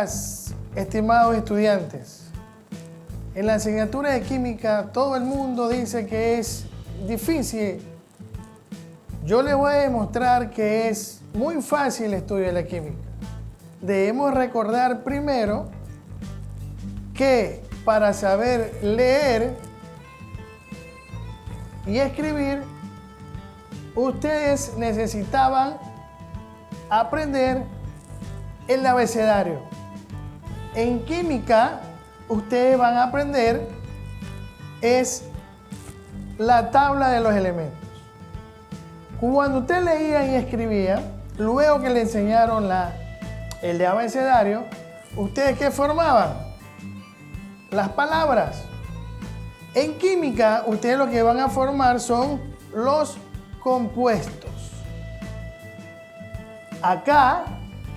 días, estimados estudiantes. En la asignatura de química todo el mundo dice que es difícil. Yo les voy a demostrar que es muy fácil el estudio de la química. Debemos recordar primero que para saber leer y escribir, ustedes necesitaban aprender el abecedario. En química, ustedes van a aprender es la tabla de los elementos. Cuando ustedes leían y escribían, luego que le enseñaron el de abecedario, ¿ustedes qué formaban? Las palabras. En química, ustedes lo que van a formar son los compuestos. Acá,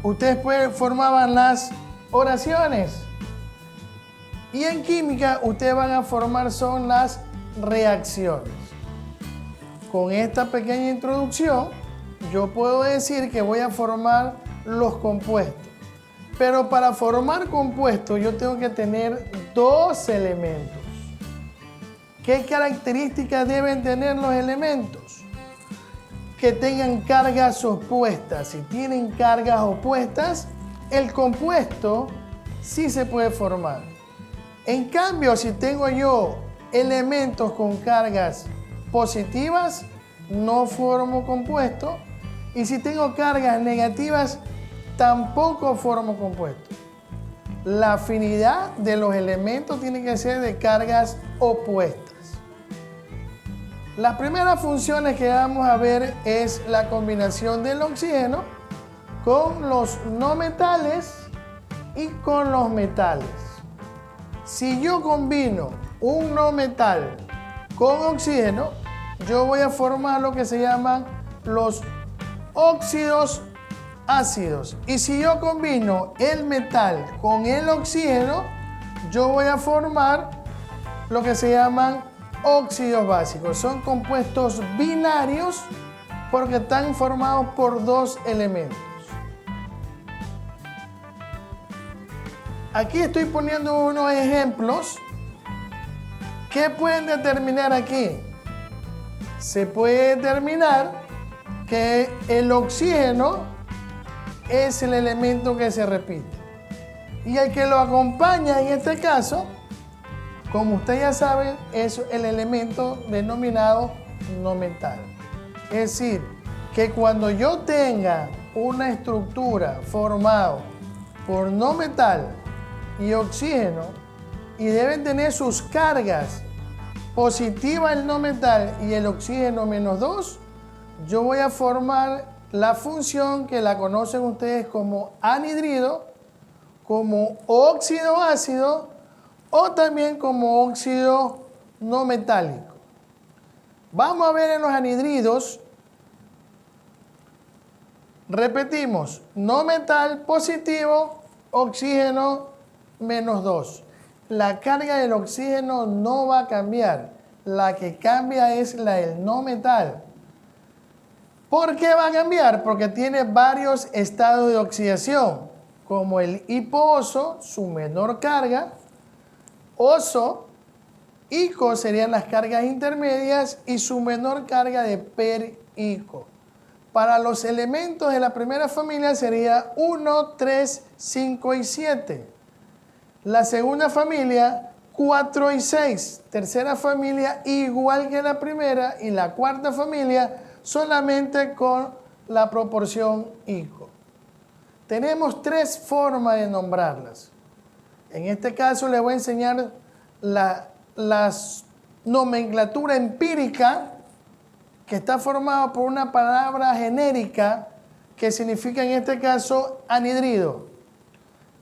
ustedes formaban las oraciones. Y en química, ustedes van a formar son las reacciones. Con esta pequeña introducción, yo puedo decir que voy a formar los compuestos. Pero para formar compuestos, yo tengo que tener dos elementos. ¿Qué características deben tener los elementos? Que tengan cargas opuestas. Si tienen cargas opuestas, el compuesto sí se puede formar. En cambio, si tengo yo elementos con cargas positivas, no formo compuesto. Y si tengo cargas negativas, tampoco formo compuesto. La afinidad de los elementos tiene que ser de cargas opuestas. Las primeras funciones que vamos a ver es la combinación del oxígeno con los no metales y con los metales. Si yo combino un no metal con oxígeno, yo voy a formar lo que se llaman los óxidos ácidos. Y si yo combino el metal con el oxígeno, yo voy a formar lo que se llaman óxidos básicos. Son compuestos binarios porque están formados por dos elementos. Aquí estoy poniendo unos ejemplos. ¿Qué pueden determinar aquí? Se puede determinar que el oxígeno es el elemento que se repite. Y el que lo acompaña en este caso, como ustedes ya saben, es el elemento denominado no metal. Es decir, que cuando yo tenga una estructura formada por no metal y oxígeno, y deben tener sus cargas positivas el no metal y el oxígeno -2, yo voy a formar la función que la conocen ustedes como anhidrido, como óxido ácido o también como óxido no metálico. Vamos a ver en los anhidridos. Repetimos, no metal positivo, oxígeno -2. La carga del oxígeno no va a cambiar. La que cambia es la del no metal. ¿Por qué va a cambiar? Porque tiene varios estados de oxidación, como el hiposo, su menor carga, oso, ico serían las cargas intermedias y su menor carga de perico. Para los elementos de la primera familia sería 1, 3, 5 y 7. La segunda familia, 4 y 6. Tercera familia, igual que la primera. Y la cuarta familia, solamente con la proporción ico. Tenemos tres formas de nombrarlas. En este caso les voy a enseñar la nomenclatura empírica, que está formada por una palabra genérica que significa en este caso anhidrido.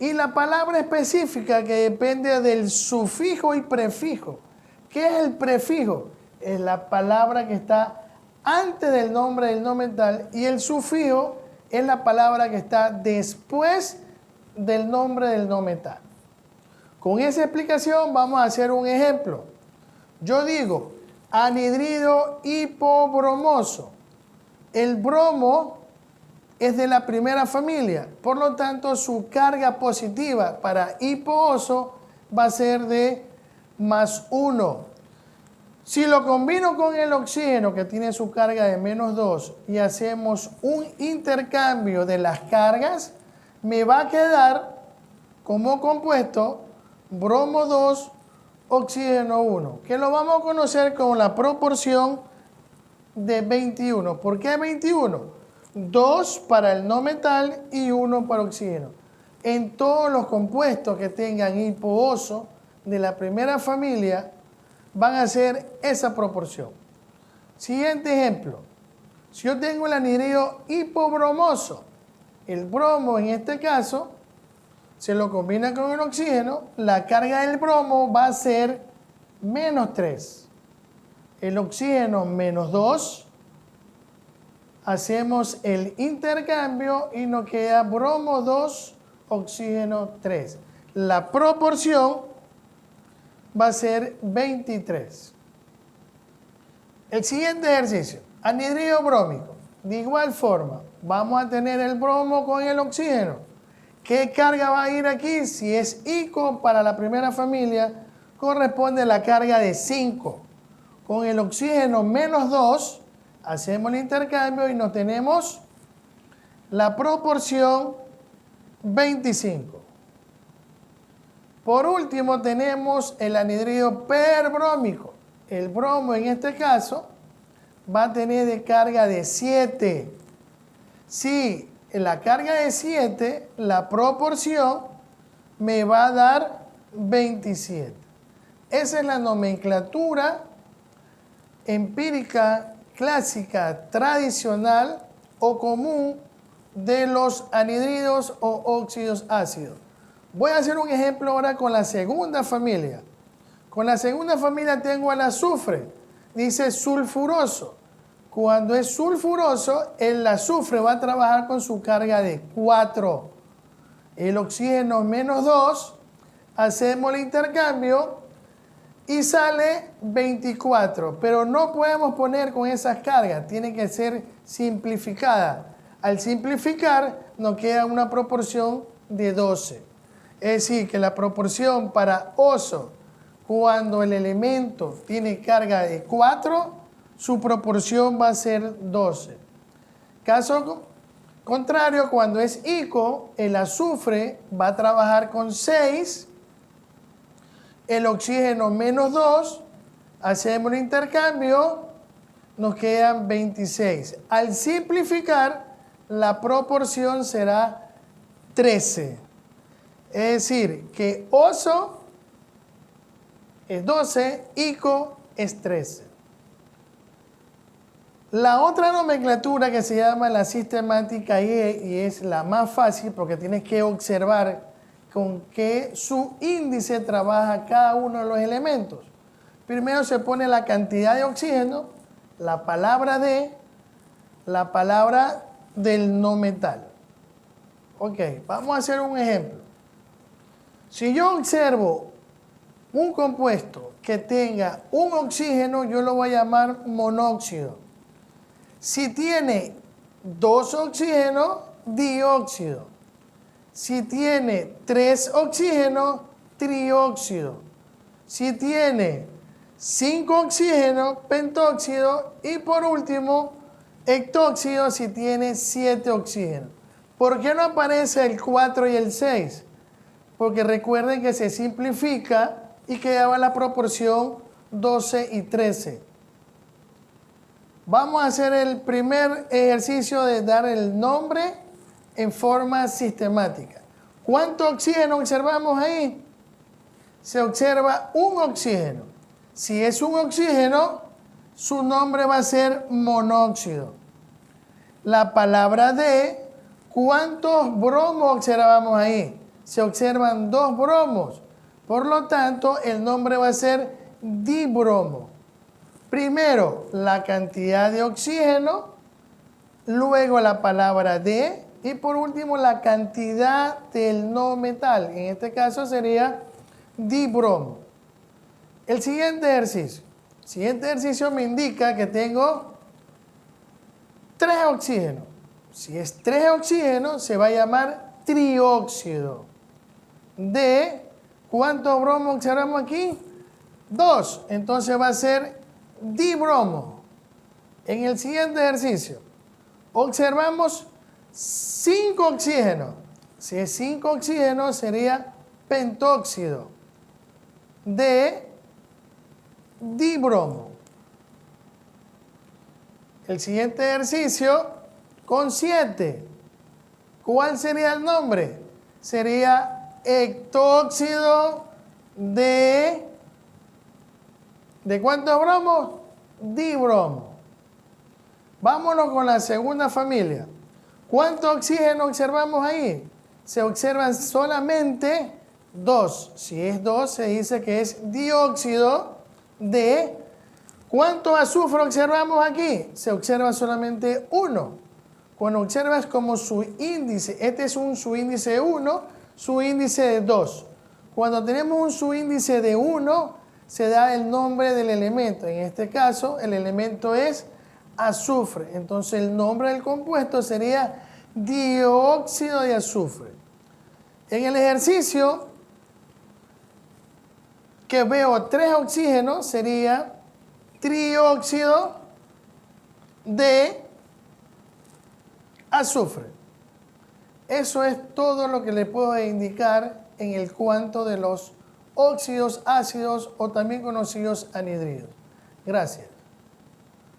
Y la palabra específica que depende del sufijo y prefijo. ¿Qué es el prefijo? Es la palabra que está antes del nombre del no metal, y el sufijo es la palabra que está después del nombre del no metal. Con esa explicación vamos a hacer un ejemplo. Yo digo anhidrido hipobromoso. El bromo es de la primera familia. Por lo tanto, su carga positiva para hipooso va a ser de +1. Si lo combino con el oxígeno, que tiene su carga de -2, y hacemos un intercambio de las cargas, me va a quedar como compuesto bromo 2, oxígeno 1, que lo vamos a conocer con la proporción de 21. ¿Por qué 21? 2 para el no metal y 1 para oxígeno. En todos los compuestos que tengan hipooso de la primera familia, van a ser esa proporción. Siguiente ejemplo. Si yo tengo el anhidrido hipobromoso, el bromo en este caso se lo combina con el oxígeno, la carga del bromo va a ser -3. El oxígeno -2, hacemos el intercambio y nos queda bromo 2, oxígeno 3. La proporción va a ser 23. El siguiente ejercicio, anhidrido brómico. De igual forma, vamos a tener el bromo con el oxígeno. ¿Qué carga va a ir aquí? Si es ico para la primera familia, corresponde a la carga de 5. Con el oxígeno -2, hacemos el intercambio y nos tenemos la proporción 25. Por último, tenemos el anhidrido perbrómico. El bromo en este caso va a tener de carga de 7. Si en la carga de 7, la proporción me va a dar 27. Esa es la nomenclatura empírica, clásica, tradicional o común de los anhidridos o óxidos ácidos. Voy a hacer un ejemplo ahora con la segunda familia. Con la segunda familia tengo el azufre. Dice sulfuroso. Cuando es sulfuroso, el azufre va a trabajar con su carga de 4. El oxígeno -2, hacemos el intercambio y sale 24. Pero no podemos poner con esas cargas, tiene que ser simplificada. Al simplificar, nos queda una proporción de 12. Es decir, que la proporción para oso, cuando el elemento tiene carga de 4, su proporción va a ser 12. Caso contrario, cuando es ico, el azufre va a trabajar con 6, el oxígeno -2, hacemos el intercambio, nos quedan 26. Al simplificar, la proporción será 13. Es decir, que oso es 12, ico es 13. La otra nomenclatura que se llama la sistemática y es la más fácil porque tienes que observar con qué su índice trabaja cada uno de los elementos. Primero se pone la cantidad de oxígeno, la palabra de, la palabra del no metal. Ok, vamos a hacer un ejemplo. Si yo observo un compuesto que tenga un oxígeno, yo lo voy a llamar monóxido. Si tiene 2 oxígenos, dióxido. Si tiene 3 oxígenos, trióxido. Si tiene 5 oxígenos, pentóxido. Y por último, hectóxido si tiene 7 oxígenos. ¿Por qué no aparece el 4 y el 6? Porque recuerden que se simplifica y quedaba la proporción 12 y 13. Vamos a hacer el primer ejercicio de dar el nombre en forma sistemática. ¿Cuánto oxígeno observamos ahí? Se observa un oxígeno. Si es un oxígeno, su nombre va a ser monóxido. La palabra de, ¿cuántos bromos observamos ahí? Se observan 2 bromos. Por lo tanto, el nombre va a ser dibromo. Primero, la cantidad de oxígeno, luego la palabra de, y por último, la cantidad del no metal. En este caso sería dibromo. El siguiente ejercicio. El siguiente ejercicio me indica que tengo 3 oxígenos. Si es 3 oxígenos, se va a llamar trióxido. De, ¿cuántos bromos observamos aquí? 2. Entonces va a ser dibromo. En el siguiente ejercicio, observamos 5 oxígenos. Si es 5 oxígenos, sería pentóxido de dibromo. El siguiente ejercicio, con 7. ¿Cuál sería el nombre? Sería hectóxido de... ¿De cuántos bromos? Dibromo. Vámonos con la segunda familia. ¿Cuánto oxígeno observamos ahí? Se observan solamente 2. Si es 2, se dice que es dióxido de... ¿Cuánto azufre observamos aquí? Se observa solamente 1. Cuando observas como su índice, este es un subíndice 1, subíndice de 2. Cuando tenemos un subíndice de 1, se da el nombre del elemento. En este caso, el elemento es azufre. Entonces, el nombre del compuesto sería dióxido de azufre. En el ejercicio que veo 3 oxígenos, sería trióxido de azufre. Eso es todo lo que le puedo indicar en el cuanto de los óxidos ácidos o también conocidos anhidridos. Gracias.